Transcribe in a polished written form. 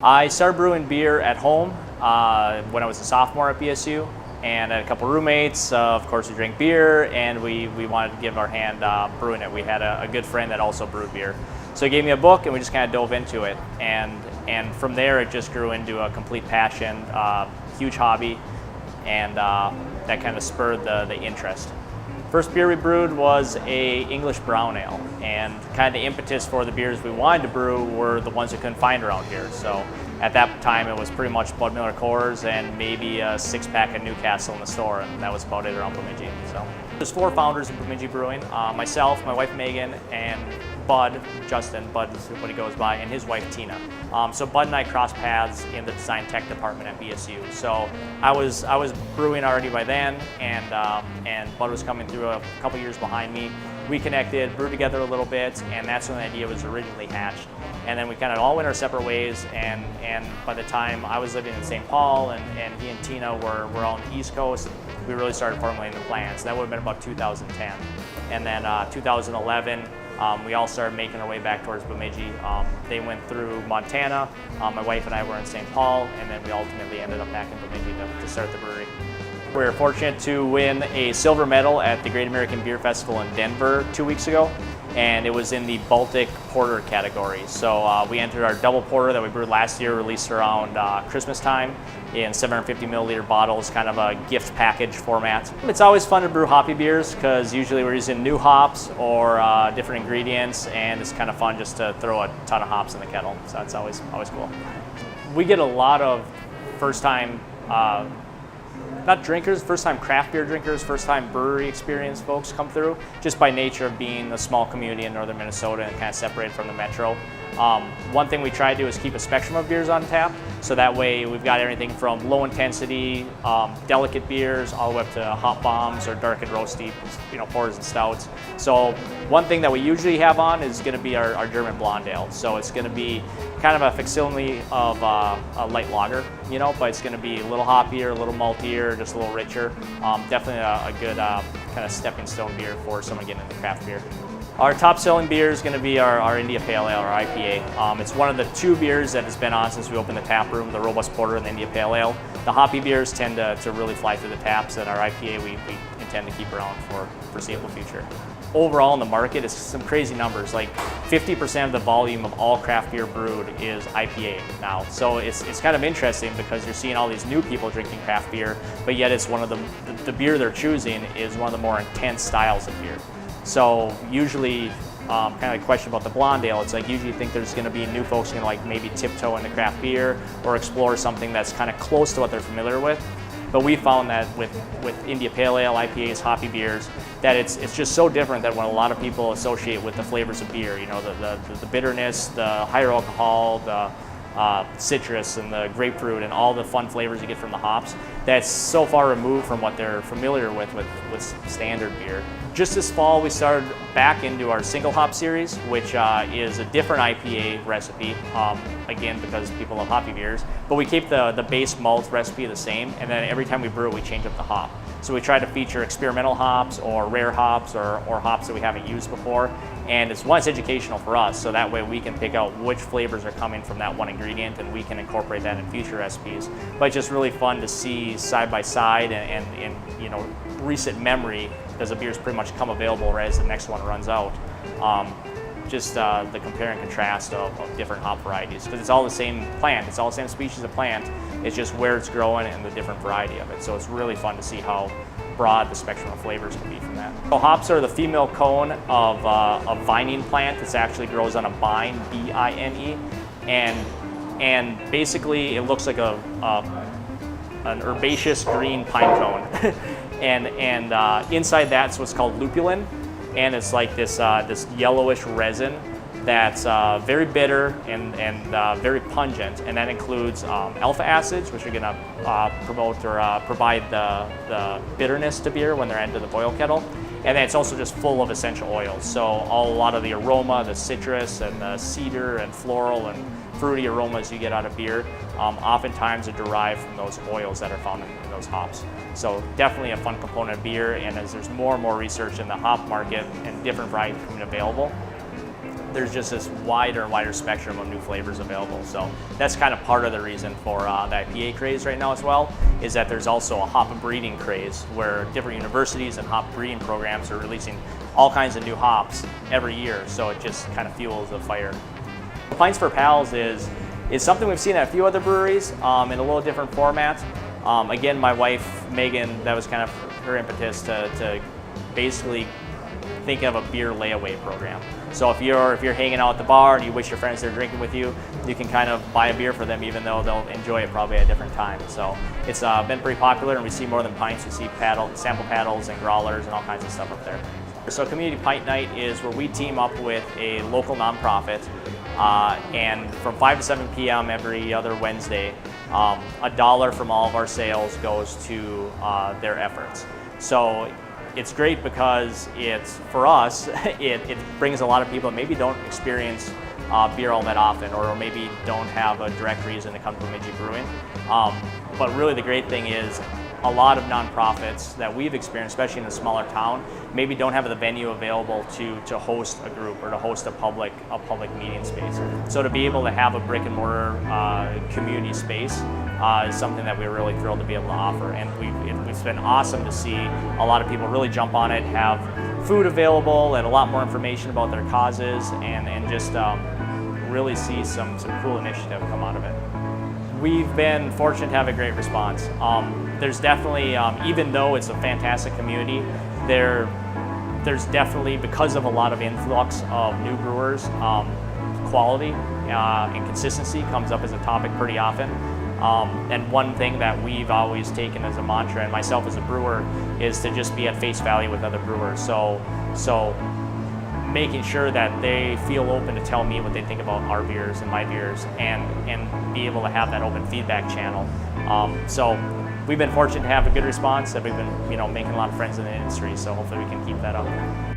I started brewing beer at home when I was a sophomore at BSU, and I had a couple roommates. Of course, we drank beer, and we wanted to give our hand brewing it. We had a good friend that also brewed beer. So he gave me a book, and we just kind of dove into it. And from there, it just grew into a complete passion, huge hobby, and that kind of spurred the interest. First beer we brewed was a English brown ale, and kind of the impetus for the beers we wanted to brew were the ones we couldn't find around here. So at that time it was pretty much Bud Miller Coors and maybe a 6-pack of Newcastle in the store, and that was about it around Bemidji. So there's 4 founders of Bemidji Brewing, myself, my wife Megan, and Bud, Justin, Bud is what he goes by, and his wife Tina. So Bud and I crossed paths in the design tech department at BSU. So I was brewing already by then, and Bud was coming through a couple years behind me. We connected, brewed together a little bit, and that's when the idea was originally hatched. And then we kind of all went our separate ways, and by the time I was living in St. Paul and he and Tina were all on the East Coast, we really started formulating the plans. That would have been about 2010. And then 2011, we all started making our way back towards Bemidji. They went through Montana, my wife and I were in St. Paul, and then we ultimately ended up back in Bemidji to start the brewery. We were fortunate to win a silver medal at the Great American Beer Festival in Denver 2 weeks ago, and it was in the Baltic Porter category. So we entered our double porter that we brewed last year, released around Christmas time in 750 milliliter bottles, kind of a gift package format. It's always fun to brew hoppy beers because usually we're using new hops or different ingredients, and it's kind of fun just to throw a ton of hops in the kettle. So it's always cool. We get a lot of first-time not drinkers, first-time craft beer drinkers, first-time brewery experience folks come through, just by nature of being a small community in northern Minnesota and kind of separated from the metro. One thing we try to do is keep a spectrum of beers on tap, so that way we've got everything from low-intensity, delicate beers, all the way up to hop bombs or dark and roasty, porters and stouts. So one thing that we usually have on is going to be our German blonde ale. So it's going to be kind of a facsimile of a light lager, but it's going to be a little hoppier, a little maltier, just a little richer. Definitely a good kind of stepping stone beer for someone getting into craft beer. Our top selling beer is going to be our India Pale Ale, or IPA. It's one of the 2 beers that has been on since we opened the tap room, the Robust Porter and the India Pale Ale. The hoppy beers tend to really fly through the taps, and our IPA we intend to keep around for foreseeable future. Overall in the market, it's some crazy numbers, like 50% of the volume of all craft beer brewed is IPA now. So it's kind of interesting because you're seeing all these new people drinking craft beer, but yet it's one of the beer they're choosing is one of the more intense styles of beer. So usually, kind of like a question about the blonde ale, it's like usually you think there's going to be new folks who are going to like maybe tiptoe into craft beer or explore something that's kind of close to what they're familiar with. But we found that with India Pale Ale, IPAs, hoppy beers, that it's just so different than what a lot of people associate with the flavors of beer. The bitterness, the higher alcohol, the citrus and the grapefruit and all the fun flavors you get from the hops, that's so far removed from what they're familiar with standard beer. Just this fall we started back into our single hop series, which is a different IPA recipe, again because people love hoppy beers, but we keep the base malt recipe the same, and then every time we brew we change up the hop. So we try to feature experimental hops or rare hops or hops that we haven't used before, and it's educational for us, so that way we can pick out which flavors are coming from that one ingredient and we can incorporate that in future recipes. But it's just really fun to see side by side and recent memory, because the beers pretty much come available right as the next one runs out. Just the compare and contrast of different hop varieties, because it's all the same plant, it's all the same species of plant, it's just where it's growing and the different variety of it. So it's really fun to see how broad the spectrum of flavors can be from that. So hops are the female cone of a vining plant that actually grows on a vine, B-I-N-E, and basically it looks like an herbaceous green pine cone. and inside that's what's called lupulin, and it's like this yellowish resin that's very bitter and very pungent, and that includes alpha acids, which are going to promote or provide the bitterness to beer when they're into the boil kettle. And then it's also just full of essential oils. So a lot of the aroma, the citrus and the cedar and floral and fruity aromas you get out of beer, oftentimes are derived from those oils that are found in those hops. So definitely a fun component of beer, and as there's more and more research in the hop market and different varieties becoming available, there's just this wider and wider spectrum of new flavors available. So that's kind of part of the reason for the IPA craze right now as well, is that there's also a hop breeding craze where different universities and hop breeding programs are releasing all kinds of new hops every year. So it just kind of fuels the fire. Pints for Pals is something we've seen at a few other breweries in a little different format. Again, my wife, Megan, that was kind of her impetus to basically think of a beer layaway program. So if you're hanging out at the bar and you wish your friends they were drinking with you, you can kind of buy a beer for them even though they'll enjoy it probably at a different time. So it's been pretty popular, and we see more than pints. We see sample paddles and growlers and all kinds of stuff up there. So Community Pint Night is where we team up with a local nonprofit, and from 5 to 7 p.m. every other Wednesday, $1 from all of our sales goes to their efforts. So it's great because for us, it brings a lot of people that maybe don't experience beer all that often, or maybe don't have a direct reason to come to Bemidji Brewing. But really the great thing is a lot of nonprofits that we've experienced, especially in a smaller town, maybe don't have the venue available to host a group or to host a public meeting space. So to be able to have a brick and mortar community space is something that we're really thrilled to be able to offer. And it's been awesome to see a lot of people really jump on it, have food available and a lot more information about their causes, and just really see some cool initiative come out of it. We've been fortunate to have a great response. There's definitely, even though it's a fantastic community, there's definitely, because of a lot of influx of new brewers, quality and consistency comes up as a topic pretty often. And one thing that we've always taken as a mantra, and myself as a brewer, is to just be at face value with other brewers. So making sure that they feel open to tell me what they think about our beers and my beers, and be able to have that open feedback channel. So we've been fortunate to have a good response, and we've been making a lot of friends in the industry, so hopefully we can keep that up.